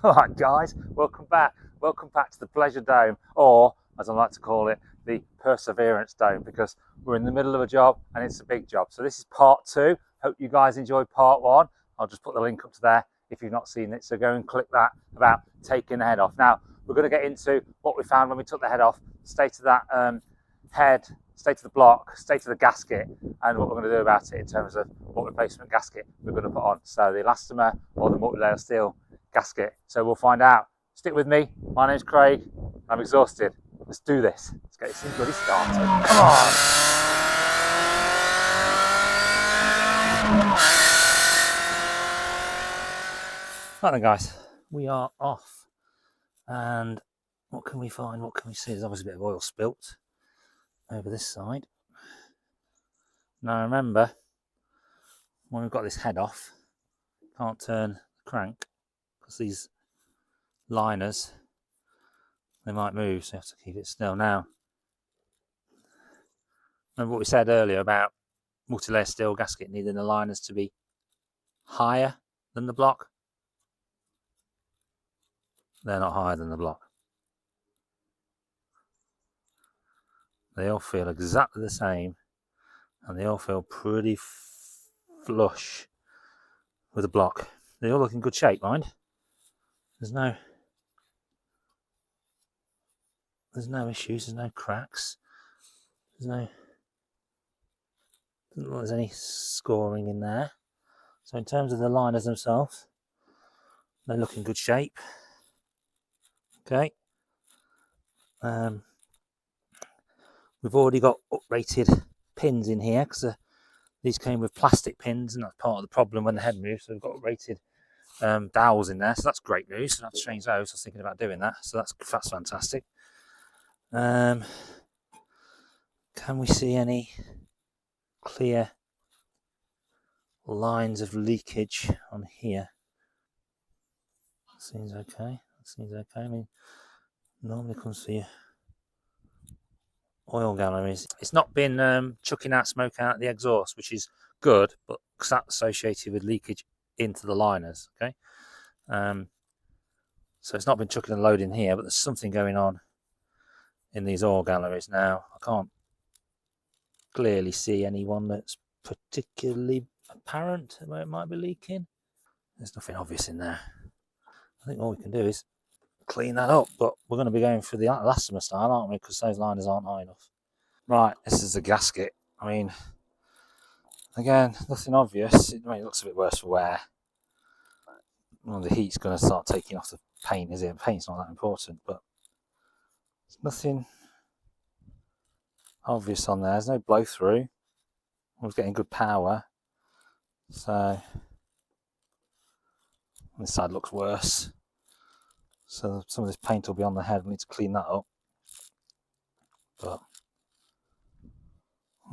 All right, guys, welcome back. Welcome back to the Pleasure Dome, or as I like to call it, the Perseverance Dome, because we're in the middle of a job and it's a big job. So this is part two. Hope you guys enjoyed part one. I'll just put the link up to there if you've not seen it. So go and click that about taking the head off. Now, we're going to get into what we found when we took the head off, state of that head, state of the block, state of the gasket, and what we're going to do about it in terms of what replacement gasket we're going to put on. So the elastomer or the multi-layer steel gasket. So we'll find out. Stick with me. My name's Craig. I'm exhausted. Let's do this. Let's get this thing bloody started. Come on. Right then, guys. We are off. And what can we find? What can we see? There's obviously a bit of oil spilt over this side. Now remember, when we've got this head off, can't turn the crank because these liners, they might move, so you have to keep it still. Now, remember what we said earlier about multi-layer steel gasket needing the liners to be higher than the block? They're not higher than the block. They all feel exactly the same, and they all feel pretty flush with the block. They all look in good shape, mind. There's no issues, there's no cracks, doesn't look like there's any scoring in there. So in terms of the liners themselves, they look in good shape. Okay. We've already got uprated pins in here because these came with plastic pins, and that's part of the problem when the head moves. So we've got uprated dowels in there, so that's great news. So I have to change those. I was thinking about doing that, so that's fantastic. Can we see any clear lines of leakage on here? That seems okay. I mean, normally comes for your oil galleries. It's not been chucking out smoke out the exhaust, which is good, but because that's associated with leakage into the liners. Okay, so it's not been chucking a load in here, but there's something going on in these oil galleries. Now, I can't clearly see anyone that's particularly apparent where it might be leaking. There's nothing obvious in there. I think all we can do is clean that up, but we're going to be going for the elastomer style, aren't we? Because those liners aren't high enough. Right, this is the gasket. I mean, again, nothing obvious. It looks a bit worse for wear. Well, the heat's going to start taking off the paint, is it? Paint's not that important, but there's nothing obvious on there. There's no blow through. I was getting good power. So this side looks worse. So some of this paint will be on the head. We need to clean that up. But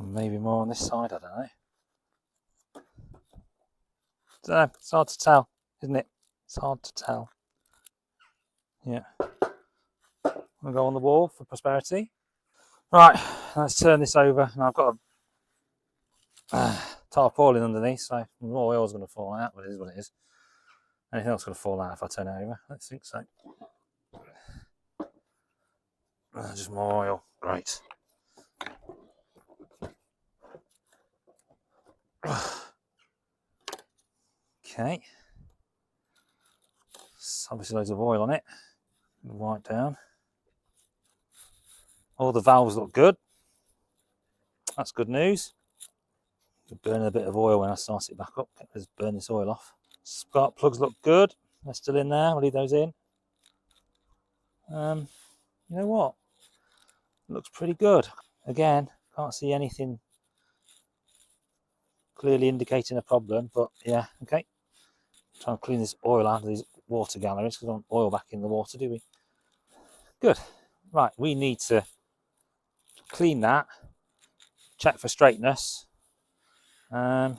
maybe more on this side, I don't know. It's hard to tell, isn't it? It's hard to tell. Yeah. I'll go on the wall for prosperity. Right, let's turn this over. And I've got a tarpaulin underneath, so more oil's going to fall out, but it is what it is. Anything else going to fall out if I turn it over? I don't think so. Just more oil. Great. Okay. Obviously loads of oil on it. Wipe down. All the valves look good. That's good news. Burning a bit of oil when I start it back up. Let's burn this oil off. Spark plugs look good. They're still in there. We'll leave those in. You know what? It looks pretty good. Again, can't see anything clearly indicating a problem, but yeah, okay. Try and clean this oil out of these water galleries because we don't want oil back in the water, do we? Good. Right, we need to clean that, check for straightness, and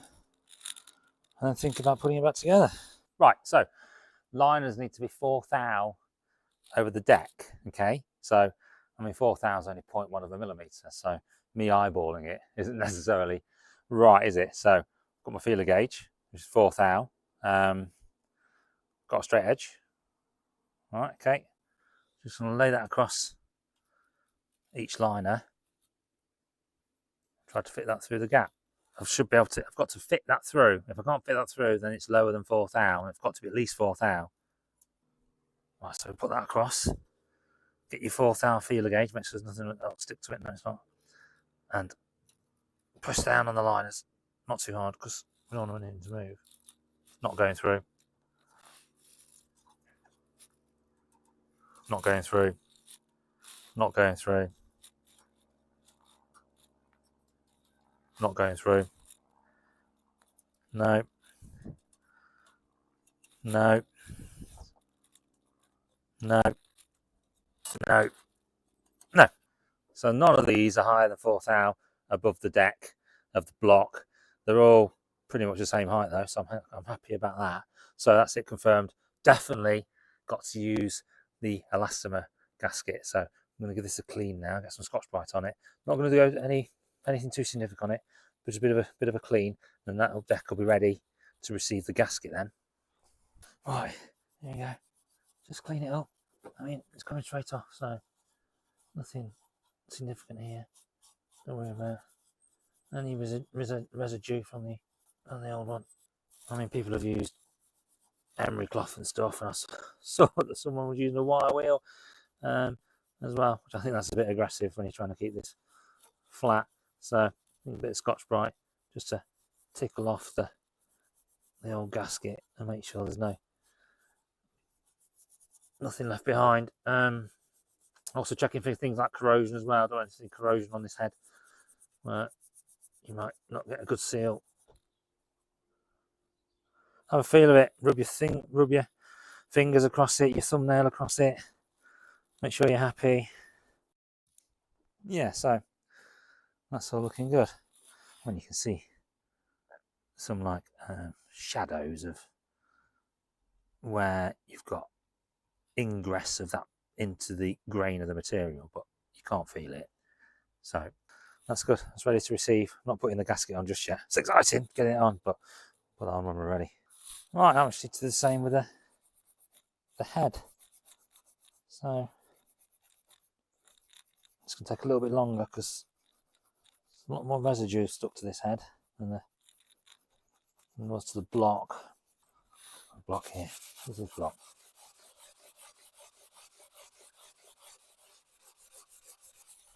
then think about putting it back together. Right, so liners need to be 4 thou over the deck, okay? So, I mean, 4 thou is only 0.1 of a millimetre, so me eyeballing it isn't necessarily right, is it? So, I've got my feeler gauge, which is 4 thou. Got a straight edge, All right, okay. Just going to lay that across each liner. Try to fit that through the gap. I should be able to, I've got to fit that through. If I can't fit that through, then it's lower than 4th thou. It's got to be at least 4th thou. Right, so put that across. Get your 4th thou feeler gauge, make sure there's nothing that'll stick to it. No, it's not. And push down on the liners. Not too hard because we don't want it to move. Not going through. Not going through. Not going through. Not going through. No. No. No. No. No. So none of these are higher than 4th thou above the deck of the block. They're all pretty much the same height though, so I'm happy about that. So that's it confirmed. Definitely got to use the elastomer gasket. So I'm going to give this a clean now, get some Scotch-Brite on it. Not going to do anything too significant on it, but just a bit of a clean, and that deck will be ready to receive the gasket then. Right, there you go. Just clean it up. I mean, it's coming straight off, so nothing significant here. Don't worry about any residue from the old one. I mean, people have used emery cloth and stuff, and I saw that someone was using a wire wheel as well, which I think that's a bit aggressive when you're trying to keep this flat. So I think a bit of Scotch-Brite just to tickle off the old gasket and make sure there's nothing left behind. Also checking for things like corrosion as well. I don't want to see corrosion on this head. You might not get a good seal. Have a feel of it. Rub your fingers across it, your thumbnail across it. Make sure you're happy. Yeah, so that's all looking good. When you can see some like shadows of where you've got ingress of that into the grain of the material, but you can't feel it. So that's good. It's ready to receive. I'm not putting the gasket on just yet. It's exciting getting it on, but put that on when we're ready. Right, I'm actually to the same with the head. So it's going to take a little bit longer because there's a lot more residue stuck to this head than was to the block. Block here. This is block.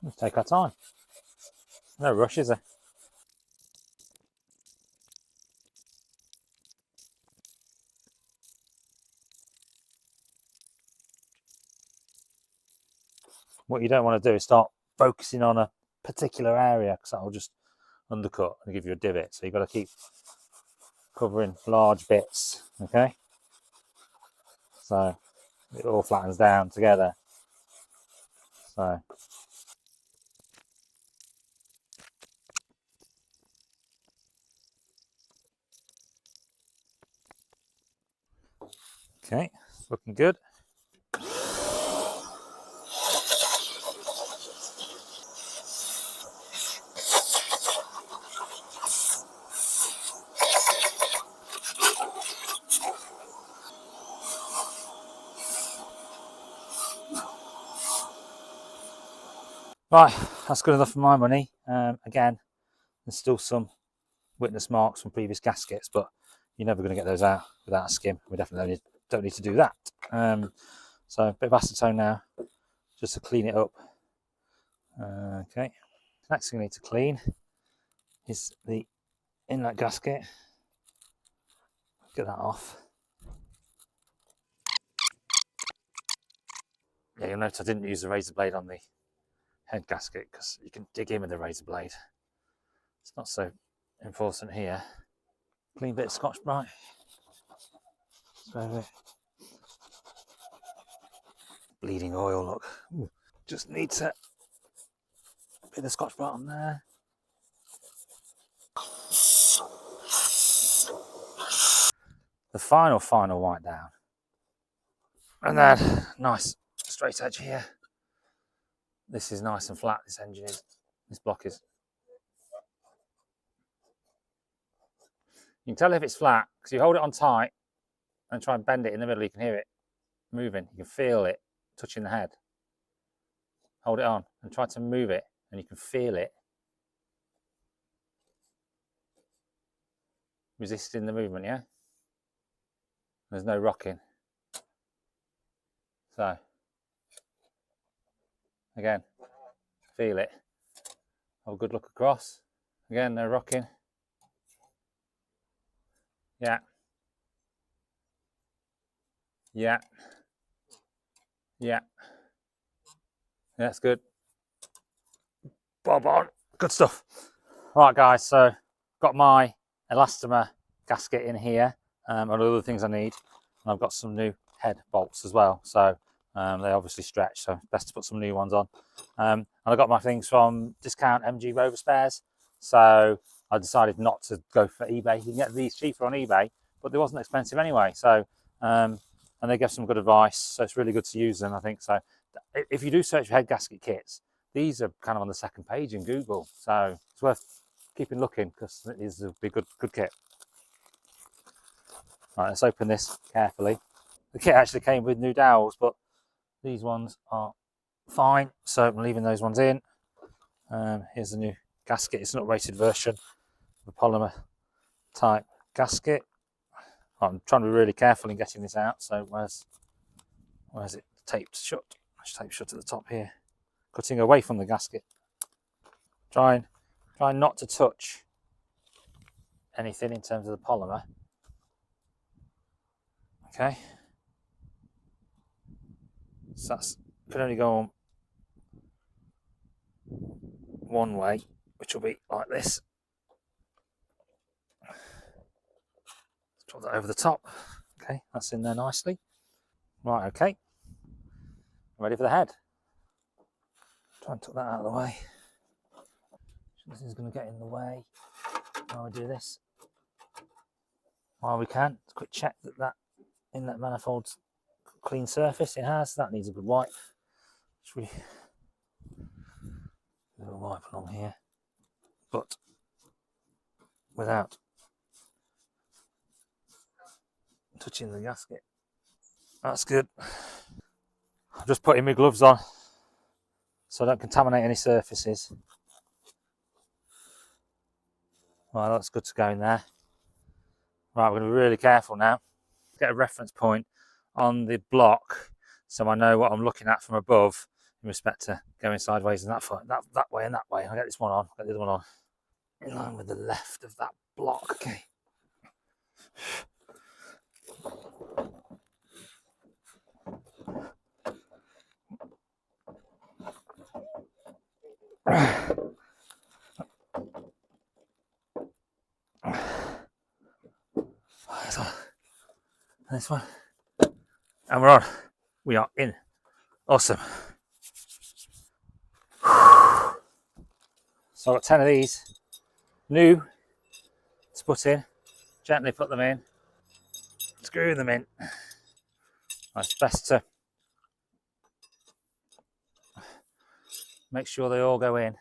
Let's take our time. No rush, is there? What you don't want to do is start focusing on a particular area because that will just undercut and give you a divot. So you've got to keep covering large bits, okay? So it all flattens down together. So okay, looking good. Right, that's good enough for my money. Again, there's still some witness marks from previous gaskets, but you're never going to get those out without a skim. We definitely don't need to do that. So a bit of acetone now, just to clean it up. Okay, next thing we need to clean is the inlet gasket. Get that off. Yeah, you'll notice I didn't use the razor blade on the head gasket because you can dig in with the razor blade. It's not so important here. Clean bit of Scotch-Brite. Bleeding oil, look. Ooh. Just need to bit of Scotch-Brite on there. The final wipe down. And then nice straight edge here. This is nice and flat, this engine is. This block is. You can tell if it's flat because you hold it on tight and try and bend it in the middle, you can hear it moving. You can feel it touching the head. Hold it on and try to move it, and you can feel it resisting the movement, yeah? There's no rocking. So, again, feel it. Have a good look across. Again, no rocking. Yeah. Yeah. Yeah. That's good. Bob on. Good stuff. Right, guys, so got my elastomer gasket in here and other things I need. And I've got some new head bolts as well. So they obviously stretch, so best to put some new ones on. And I got my things from Discount MG Rover Spares. So I decided not to go for eBay. You can get these cheaper on eBay, but they wasn't expensive anyway. So, and they gave some good advice. So it's really good to use them, I think. So if you do search for head gasket kits, these are kind of on the second page in Google. So it's worth keeping looking because it is a big good kit. Right, let's open this carefully. The kit actually came with new dowels, but these ones are fine, so I'm leaving those ones in. Here's the new gasket. It's an uprated version of a polymer type gasket. I'm trying to be really careful in getting this out. So where's it taped shut? It's taped shut at the top here. Cutting away from the gasket. Try not to touch anything in terms of the polymer. Okay. So that's can only go on one way, which will be like this. Let's drop that over the top. Okay, that's in there nicely. Right, okay. Ready for the head. Try and tuck that out of the way. This is going to get in the way while we do this. While we can, quick check that inlet manifold's clean surface. It has. That needs a good wipe. Should we do a wipe along here, but without touching the gasket. That's good. I'm just putting my gloves on so I don't contaminate any surfaces. Right, that's good to go in there. Right, we're going to be really careful now. Get a reference point on the block so I know what I'm looking at from above in respect to going sideways and that way and that way. I'll get this one on, get the other one on. In line with the left of that block, okay. This one. And we're on. We are in. Awesome. So I've got 10 of these new to put in. Gently put them in. Screw them in. It's best to make sure they all go in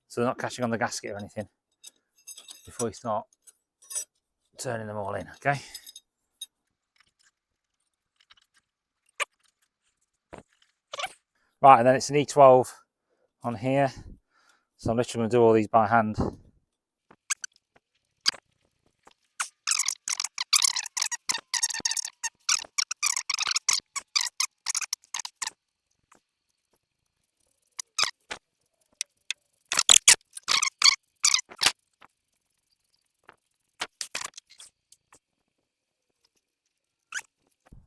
so they're not catching on the gasket or anything before you start turning them all in, okay? Right, and then it's an E12 on here. So I'm literally going to do all these by hand.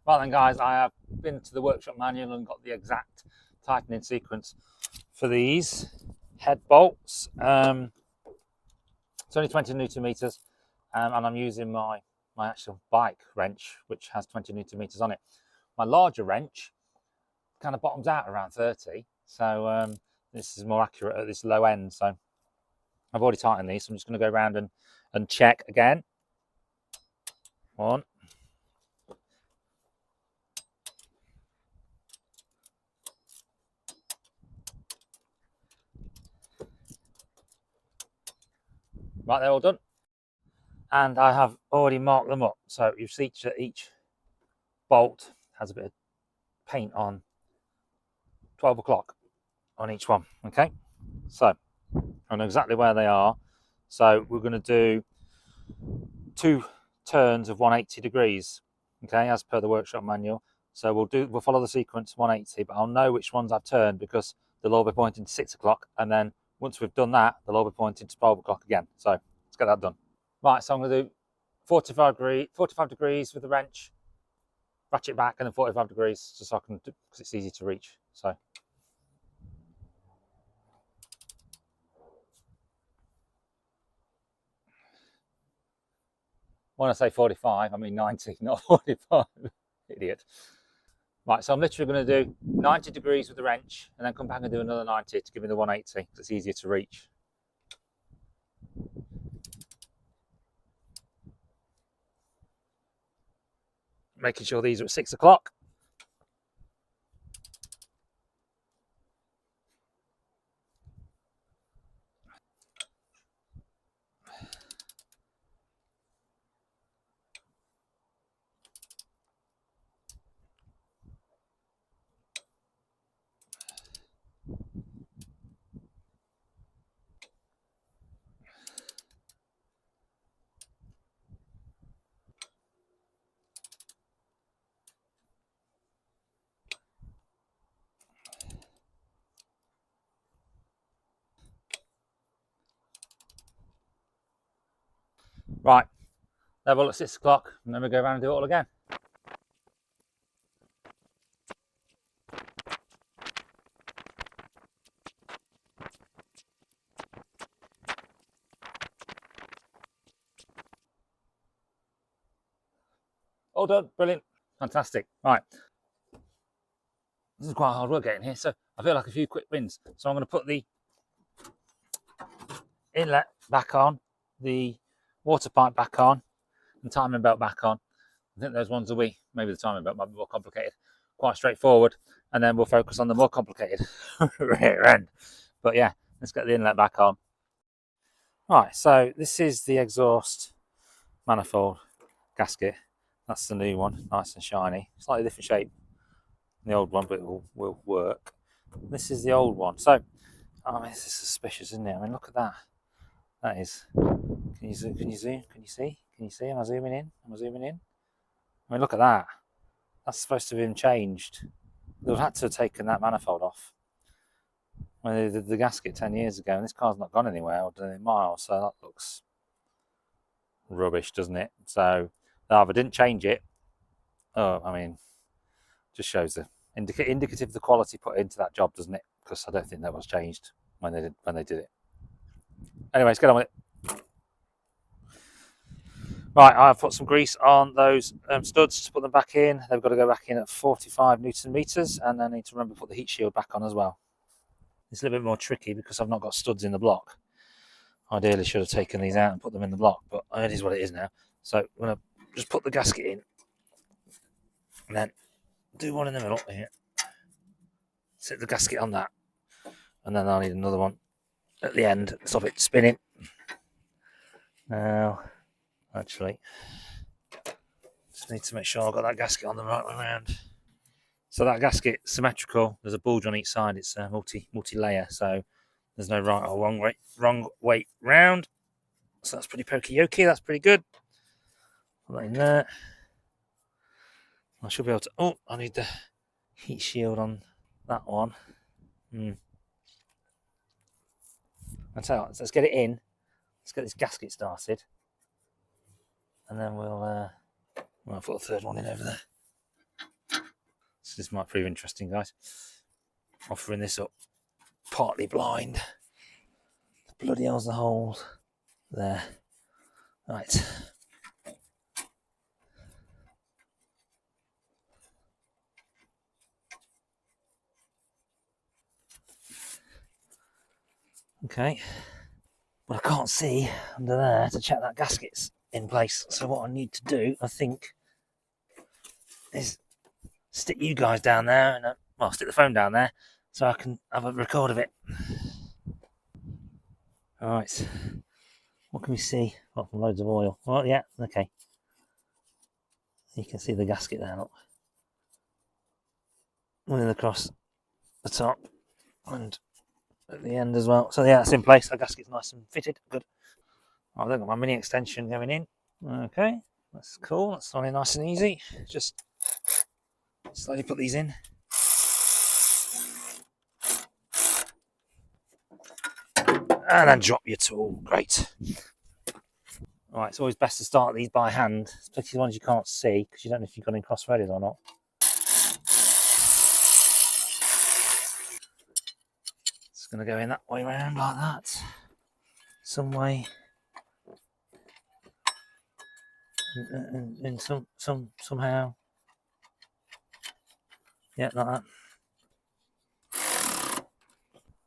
Right then guys, I have been to the workshop manual and got the exact tightening sequence for these head bolts. It's only 20 Newton meters, and I'm using my actual bike wrench, which has 20 Newton meters on it. My larger wrench kind of bottoms out around 30, so this is more accurate at this low end. So I've already tightened these, so I'm just going to go around and check again. One. Right, they're all done. And I have already marked them up. So you see each bolt has a bit of paint on 12 o'clock on each one. Okay, so I know exactly where they are. So we're going to do 2 turns of 180 degrees, okay, as per the workshop manual. So we'll follow the sequence 180, but I'll know which ones I've turned because they'll all be pointing to 6 o'clock, and then once we've done that, they'll all be pointing to 12 o'clock again. So let's get that done. Right, so I'm going to do 45 degrees with the wrench, ratchet back, and then 45 degrees, just so I can, because it's easy to reach. So when I say 45, I mean 90, not 45. Idiot. Right, so I'm literally going to do 90 degrees with the wrench and then come back and do another 90 to give me the 180, because it's easier to reach. Making sure these are at 6 o'clock. Right, level at 6 o'clock, and then we go around and do it all again. All done, brilliant, fantastic. Right, this is quite hard work getting here, so I feel like a few quick wins. So I'm going to put the inlet back on, the water pipe back on, and timing belt back on. I think those ones will be, maybe the timing belt might be more complicated, quite straightforward, and then we'll focus on the more complicated rear end. But yeah, let's get the inlet back on. Right, so this is the exhaust manifold gasket. That's the new one, nice and shiny, slightly different shape than the old one, but it will work. This is the old one. So, I mean, this is suspicious, isn't it? I mean, look at that. That is. Can you zoom? Can you zoom? Can you see? Can you see? Am I zooming in? Am I zooming in? I mean, look at that. That's supposed to have been changed. They've had to have taken that manifold off when they did the gasket 10 years ago, and this car's not gone anywhere or done any miles, so that looks rubbish, doesn't it? So they either didn't change it. Oh, I mean, just shows the indicative of the quality put into that job, doesn't it? Because I don't think that was changed when they did it. Anyway, let's get on with it. Right, I've put some grease on those studs to put them back in. They've got to go back in at 45 Newton meters, and I need to remember to put the heat shield back on as well. It's a little bit more tricky because I've not got studs in the block. Ideally should have taken these out and put them in the block, but it is what it is now. So I'm going to just put the gasket in and then do one in the middle here. Sit the gasket on that, and then I'll need another one at the end to stop it spinning. Now, actually, just need to make sure I've got that gasket on the right way around. So that gasket's symmetrical. There's a bulge on each side. It's multi-layer, so there's no right or wrong way round. So that's pretty pokey-yoky. That's pretty good. Put that in there. I should be able to. Oh, I need the heat shield on that one. I'll tell you what, let's get it in. Let's get this gasket started, and then we'll put a third one in over there. So this might prove interesting, guys. Offering this up partly blind. The bloody hell's the hole there. Right. Okay. But I can't see under there to check that gasket's in place. So what I need to do, I think, is stick you guys down there and stick the phone down there so I can have a record of it. Alright. What can we see? Apart from loads of oil. Well, yeah, okay. You can see the gasket there, look. running across the top and at the end as well. So yeah, that's in place. Our gasket's nice and fitted. Good. I've got my mini extension going in. Okay, that's cool. That's only nice and easy. Just slowly put these in. And then drop your tool. Great. Right, it's always best to start these by hand, especially the ones you can't see, because you don't know if you've got in cross-threaded or not. It's going to go in that way around like that. Some way. And somehow. Yeah, like that.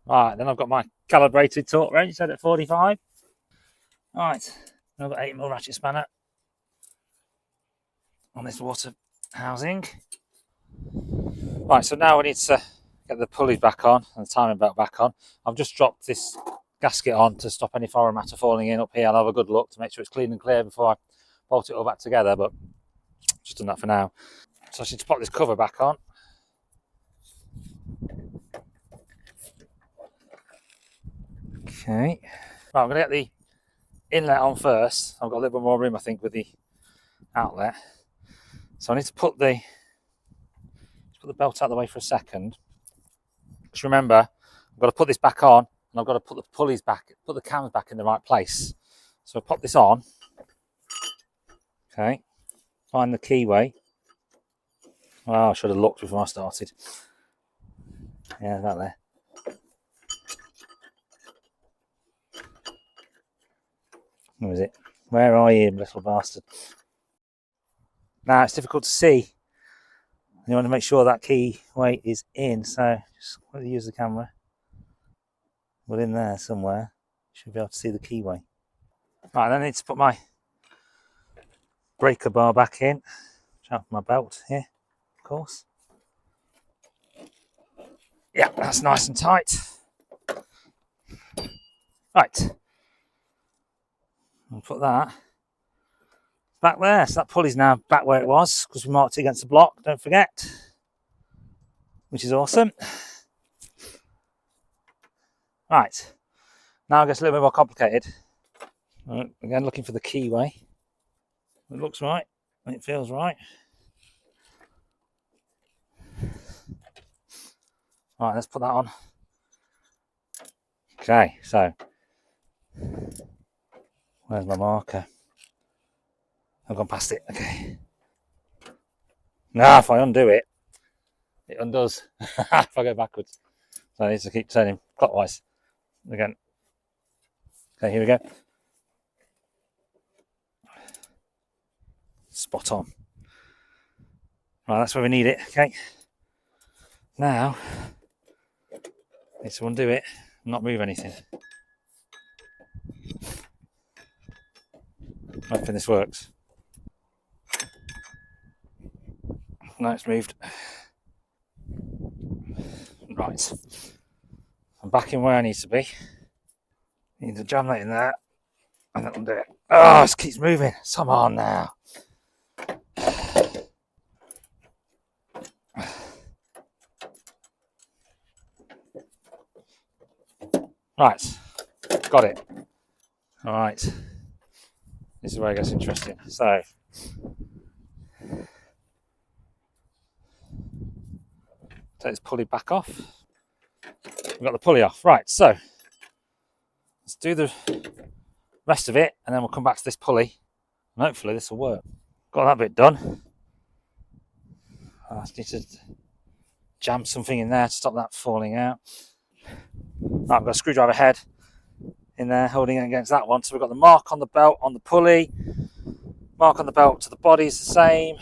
Right, then I've got my calibrated torque wrench set at 45. Right, I've got 8mm ratchet spanner on this water housing. Right, so now we need to get the pulleys back on and the timing belt back on. I've just dropped this gasket on to stop any foreign matter falling in up here. I'll have a good look to make sure it's clean and clear before I bolt it all back together, but just done that for now. So I should pop this cover back on. Okay. Right, I'm going to get the inlet on first. I've got a little bit more room, I think, with the outlet. So I need to put the belt out of the way for a second. Just remember, I've got to put this back on, and I've got to put the pulleys back, put the cams back in the right place. So I pop this on. Okay. Find the keyway. Oh, I should have looked before I started. Yeah, that there. Where is it? Where are you, little bastard? Now it's difficult to see. You want to make sure that key weight is in, so just use the camera. Well, in there somewhere, you should be able to see the keyway. Right, then I need to put my breaker bar back in. Out my belt here, of course. Yeah, that's nice and tight. Right, I'll put that back there. So that pulley's now back where it was because we marked it against the block, don't forget, which is awesome. Right, now it gets a little bit more complicated. Right, again, looking for the keyway. It looks right, and it feels right. Right, let's put that on. Okay, so where's my marker? I've gone past it. Okay. Now, if I undo it, it undoes. If I go backwards, so I need to keep turning clockwise again. Okay, here we go. Spot on. Right, that's where we need it. Okay. Now, I need to undo it and not move anything. Hoping this works. No, it's moved. Right. I'm back in where I need to be. Need to jam that in there and that'll do it. Oh, it keeps moving. Come on now. Right. Got it. All right. This is where it gets interesting. So, take this pulley back off. We've got the pulley off. Right, so let's do the rest of it and then we'll come back to this pulley and hopefully this will work. Got that bit done. I just need to jam something in there to stop that falling out. Right, I've got a screwdriver head in there holding it against that one. So we've got the mark on the belt on the pulley, mark on the belt to the body is the same.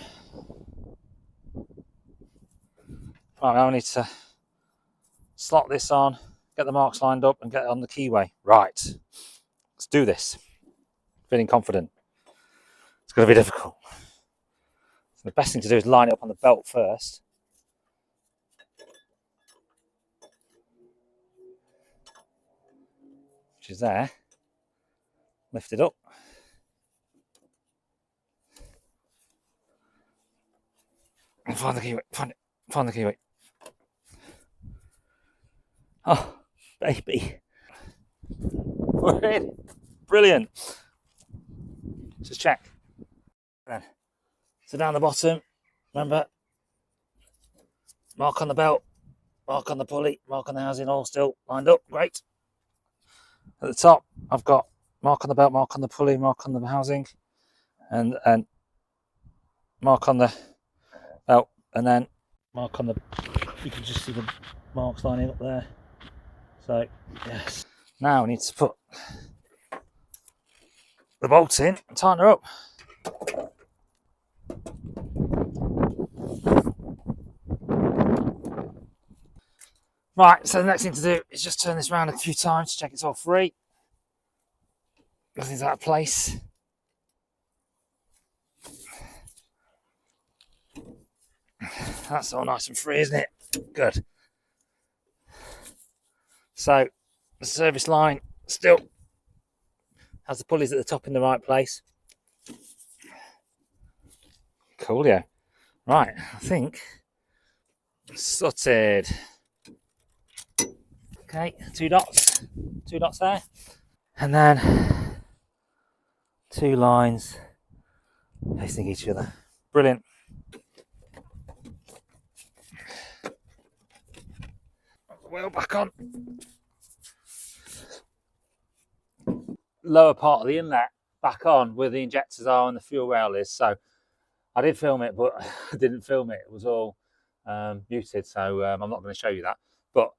Right, now I need to slot this on, get the marks lined up and get it on the keyway. Right, let's do this. Feeling confident. It's going to be difficult. So the best thing to do is line it up on the belt first. Which is there. Lift it up. And find the keyway. Find the keyway. Oh, baby. We're in. Brilliant. Just check. So down the bottom, remember, mark on the belt, mark on the pulley, mark on the housing, all still lined up. Great. At the top, I've got mark on the belt, mark on the pulley, mark on the housing, and mark on the belt, and then mark on the. You can just see the marks lining up there. So yes. Now we need to put the bolts in and tighten her up. Right, so the next thing to do is just turn this around a few times to check it's all free. Nothing's out of place. That's all nice and free, isn't it? Good. So the service line still has the pulleys at the top in the right place. Coolio. Right, I think sorted. Okay, two dots there, and then two lines facing each other. Brilliant. Wheel back on. Lower part of the inlet back on where the injectors are and the fuel rail is. So I did film it, but I didn't film it. It was all muted, so I'm not going to show you that. But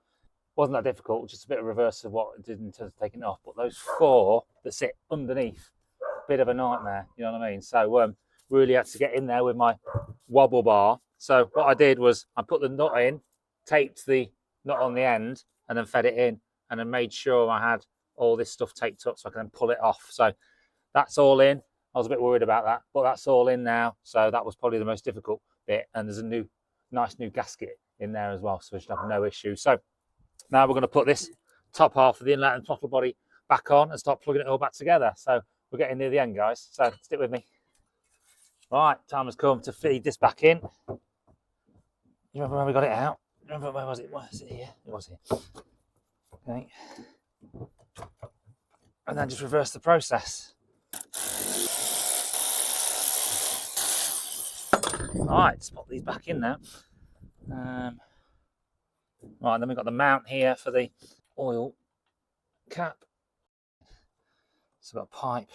wasn't that difficult, just a bit of reverse of what it did in terms of taking it off. But those four that sit underneath, bit of a nightmare, you know what I mean? So really had to get in there with my wobble bar. So what I did was I put the nut in, taped the nut on the end, and then fed it in, and then made sure I had all this stuff taped up so I can then pull it off. So that's all in. I was a bit worried about that, but that's all in now. So that was probably the most difficult bit. And there's a nice new gasket in there as well, so we should have no issue. So now we're going to put this top half of the inlet and throttle body back on and start plugging it all back together. So we're getting near the end, guys. So stick with me. Right, time has come to feed this back in. You remember when we got it out? Remember, where was it? Was it here? It was here. Okay. And then just reverse the process. Right, let's pop these back in now. Right, then we've got the mount here for the oil cap. So we've got a pipe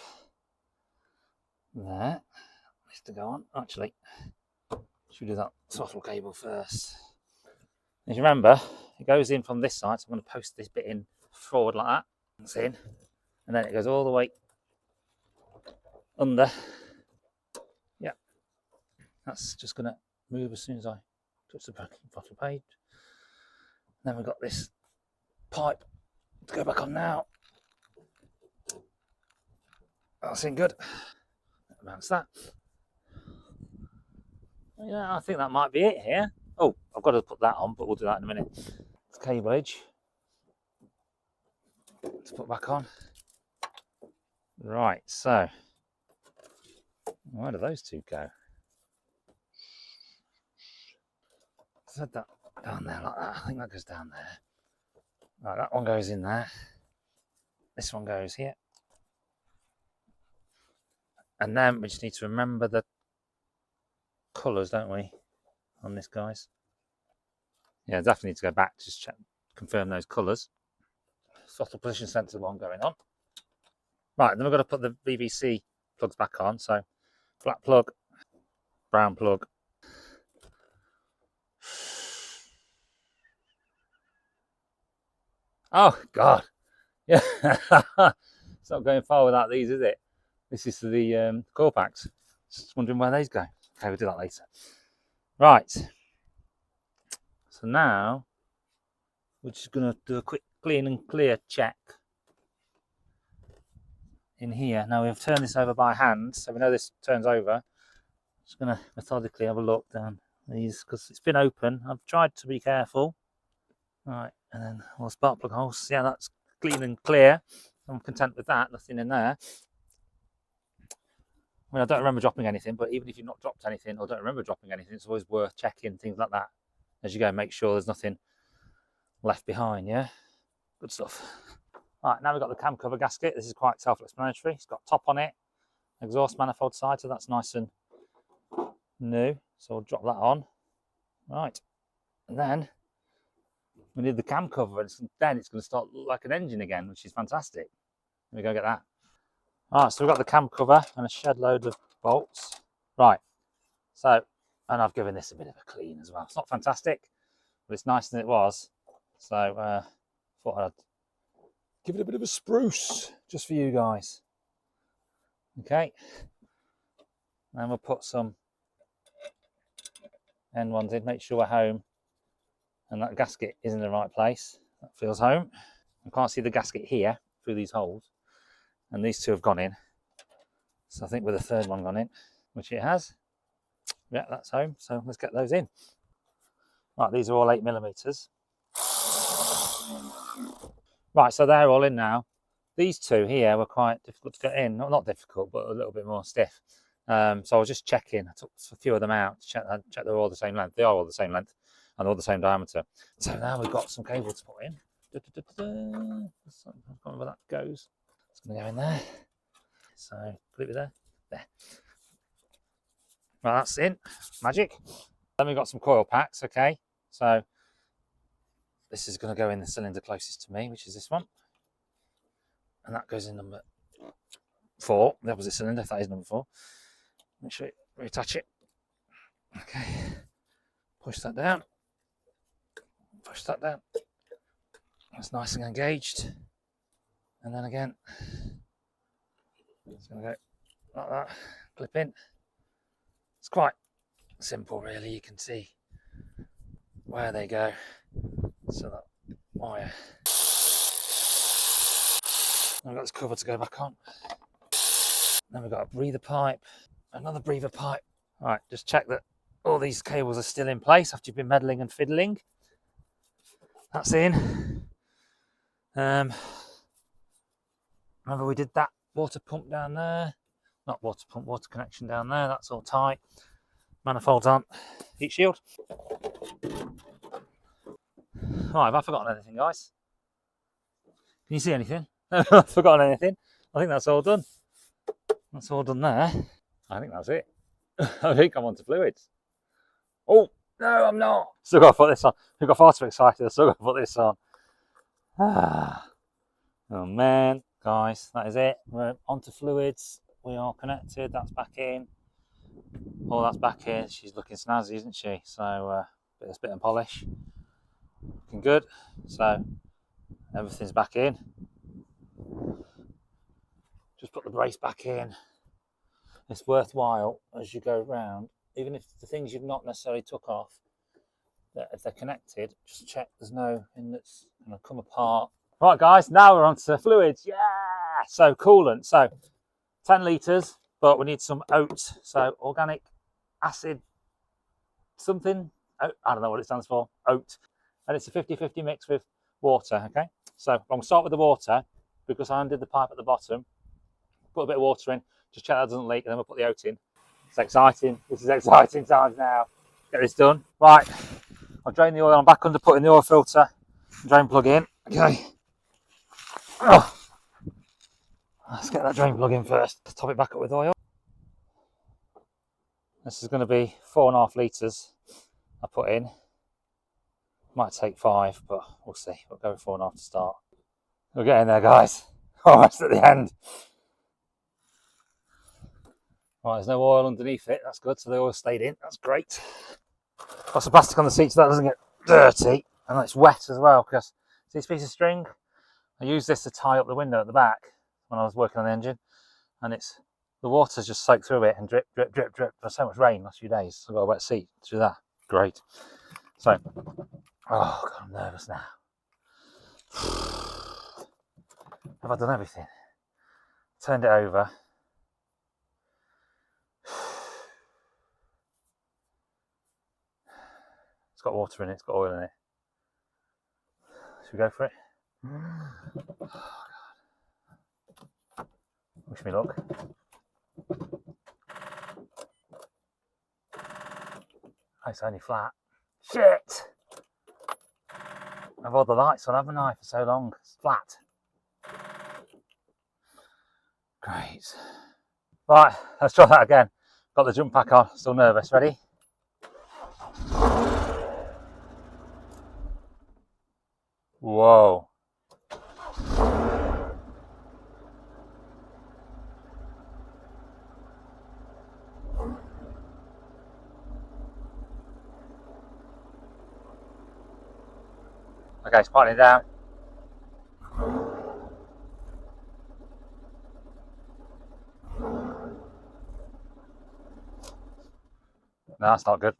there. Needs to go on. Actually, should we do that throttle cable first? As you remember, it goes in from this side, so I'm going to post this bit in forward like that. It's in, and then it goes all the way under. Yeah, that's just going to move as soon as I touch the throttle page. Then we've got this pipe to go back on now. That's in good. That's that. Yeah, I think that might be it here. Oh, I've got to put that on, but we'll do that in a minute. It's cable edge to put back on. Right, so where do those two go? Set that down there like that. I think that goes down there. Right, that one goes in there. This one goes here. And then we just need to remember the colours, don't we, on this, guys? Yeah, definitely need to go back to just check, confirm those colours. Throttle position sensor one going on. Right, then we've got to put the VVC plugs back on. So black plug, brown plug. Oh God, yeah, it's not going far without these, is it? This is the core packs. Just wondering where those go. Okay, we'll do that later. Right. So now we're just going to do a quick clean and clear check in here. Now we've turned this over by hand, so we know this turns over. Just going to methodically have a look down these because it's been open. I've tried to be careful. Right, and then all the spark plug holes. Yeah, that's clean and clear. I'm content with that. Nothing in there. I mean, I don't remember dropping anything, but even if you've not dropped anything or don't remember dropping anything, it's always worth checking things like that as you go. Make sure there's nothing left behind, yeah? Good stuff. Right, now we've got the cam cover gasket. This is quite self-explanatory. It's got top on it, exhaust manifold side, so that's nice and new. So we'll drop that on. Right, and then we need the cam cover, and then it's going to start look like an engine again, which is fantastic. Let me go get that. All right, so we've got the cam cover and a shed load of bolts. Right, so, and I've given this a bit of a clean as well. It's not fantastic, but it's nicer than it was. So thought I'd give it a bit of a spruce just for you guys. Okay, and we'll put some end ones in, make sure we're home and that gasket is in the right place. That feels home. I can't see the gasket here through these holes, and these two have gone in. So I think with the third one gone in, which it has. Yeah, that's home. So let's get those in. Right, these are all 8mm. Right, so they're all in now. These two here were quite difficult to get in. Not difficult, but a little bit more stiff. So I was just checking. I took a few of them out to check they're all the same length. They are all the same length and all the same diameter. So now we've got some cable to put in. I can't remember where that goes. It's going to go in there. So put it there. There. Right, that's in. Magic. Then we've got some coil packs. Okay. So this is going to go in the cylinder closest to me, which is this one. And that goes in number 4, the opposite cylinder, if that is number 4. Make sure you reattach it. Okay. Push that down. Push that down. That's nice and engaged. And then again, it's going to go like that. Clip in. It's quite simple, really. You can see where they go. So that wire. I've got this cover to go back on. Then we've got a breather pipe, another breather pipe. All right, just check that all these cables are still in place after you've been meddling and fiddling. That's in. Remember we did that water pump down there? Not water pump, water connection down there. That's all tight. Manifolds on. Heat shield. All right, have I forgotten anything, guys? Can you see anything? I've forgotten anything. I think that's all done. That's all done there. I think that's it. I think I'm on to fluids. Oh, no, I'm not. Still got to put this on. We've got far too excited. I've still got to put this on. Oh, man. Guys, that is it. We're on to fluids. We are connected. That's back in. Oh, that's back in. She's looking snazzy, isn't she? So, bit of polish. Looking good. So, everything's back in. Just put the brace back in. It's worthwhile as you go round, even if the things you've not necessarily took off, that if they're connected, just check there's no in that's going to come apart. Right, guys, now we're on to fluids. Yeah! So coolant. So 10 litres, but we need some oat. So organic acid something. I don't know what it stands for. Oat. And it's a 50-50 mix with water. Okay. So I'm going to start with the water because I undid the pipe at the bottom. Put a bit of water in, just check that doesn't leak, and then we'll put the oat in. It's exciting. This is exciting times now. Get this done. Right, I'll drain the oil. I'm back under putting the oil filter drain plug in. Okay. Oh. Let's get that drain plug in first. Top it back up with oil. This is going to be 4.5 litres I put in. Might take 5, but we'll see. We'll go with 4.5 to start. We're getting there, guys. Almost at the end. Right, there's no oil underneath it. That's good. So the oil stayed in. That's great. Got some plastic on the seat so that doesn't get dirty. And it's wet as well because see this piece of string? I used this to tie up the window at the back when I was working on the engine. And it's the water's just soaked through it and drip, drip, drip, drip. There's so much rain the last few days. So I've got a wet seat through that. Great. So, oh, God, I'm nervous now. Have I done everything? Turned it over. It's got water in it, it's got oil in it. Should we go for it? Oh, God. Wish me luck. It's only flat. Shit! I've all the lights on, haven't I, for so long? It's flat. Great. Right, let's try that again. Got the jump pack on, still nervous. Ready? Whoa. Okay, it's parting down. No, that's not good.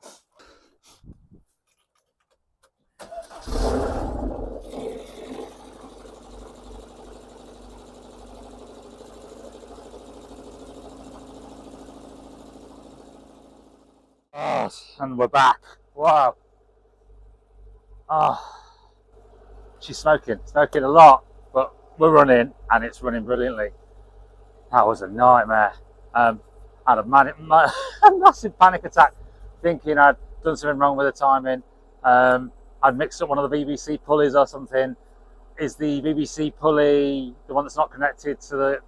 Oh, and we're back. Wow. Oh, she's smoking a lot, but we're running and it's running brilliantly. That was a nightmare. I had a massive panic attack thinking I'd done something wrong with the timing. I'd mixed up one of the BBC pulleys or something. Is the BBC pulley the one that's not connected to the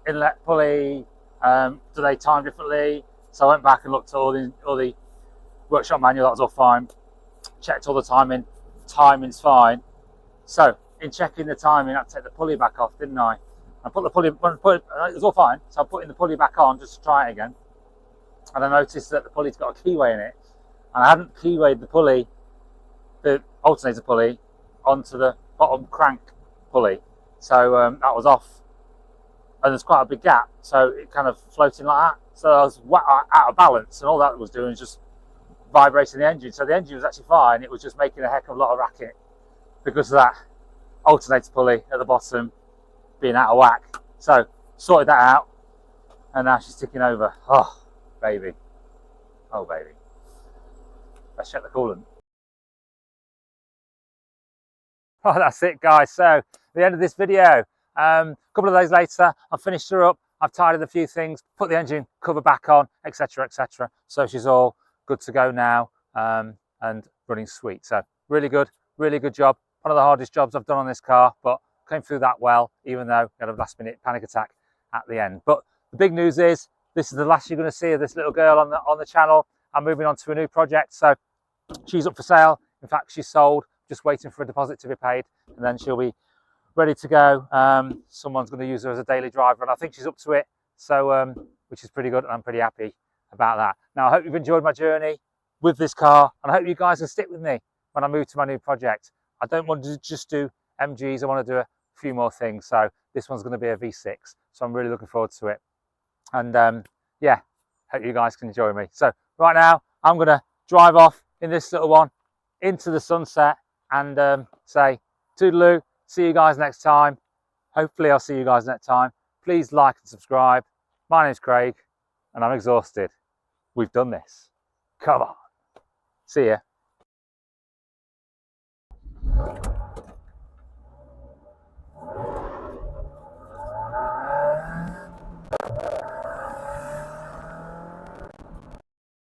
inlet pulley? Do they time differently? So I went back and looked at all the workshop manual. That was all fine. Checked all the timing. Timing's fine. So in checking the timing, I had to take the pulley back off, didn't I? I put the pulley. It was all fine. So I'm putting the pulley back on just to try it again. And I noticed that the pulley's got a keyway in it, and I hadn't keywayed the pulley, the alternator pulley, onto the bottom crank pulley. So that was off, and there's quite a big gap, so it kind of floating like that. So I was out of balance, and all that was doing was just vibrating the engine. So the engine was actually fine. It was just making a heck of a lot of racket because of that alternator pulley at the bottom being out of whack. So sorted that out, and now she's ticking over. Oh baby, oh baby. Let's check the coolant. Oh, that's it, guys. So the end of this video. A couple of days later, I've finished her up. I've tidied a few things, put the engine cover back on, etc., etc. So she's all good to go now, and running sweet. So really good job. One of the hardest jobs I've done on this car, but came through that well, even though I had a last minute panic attack at the end. But the big news is this is the last you're going to see of this little girl on the channel. I'm moving on to a new project, so she's up for sale. In fact, she's sold, just waiting for a deposit to be paid, and then she'll be ready to go. Someone's going to use her as a daily driver, and I think she's up to it, so which is pretty good, and I'm pretty happy about that. Now, I hope you've enjoyed my journey with this car, and I hope you guys will stick with me when I move to my new project. I don't want to just do MGs, I want to do a few more things. So this one's going to be a V6, so I'm really looking forward to it. And yeah, hope you guys can enjoy me. So right now, I'm going to drive off in this little one into the sunset and say toodaloo, see you guys next time. Hopefully I'll see you guys next time. Please like and subscribe. My name's Craig, and I'm exhausted. We've done this. Come on. See ya.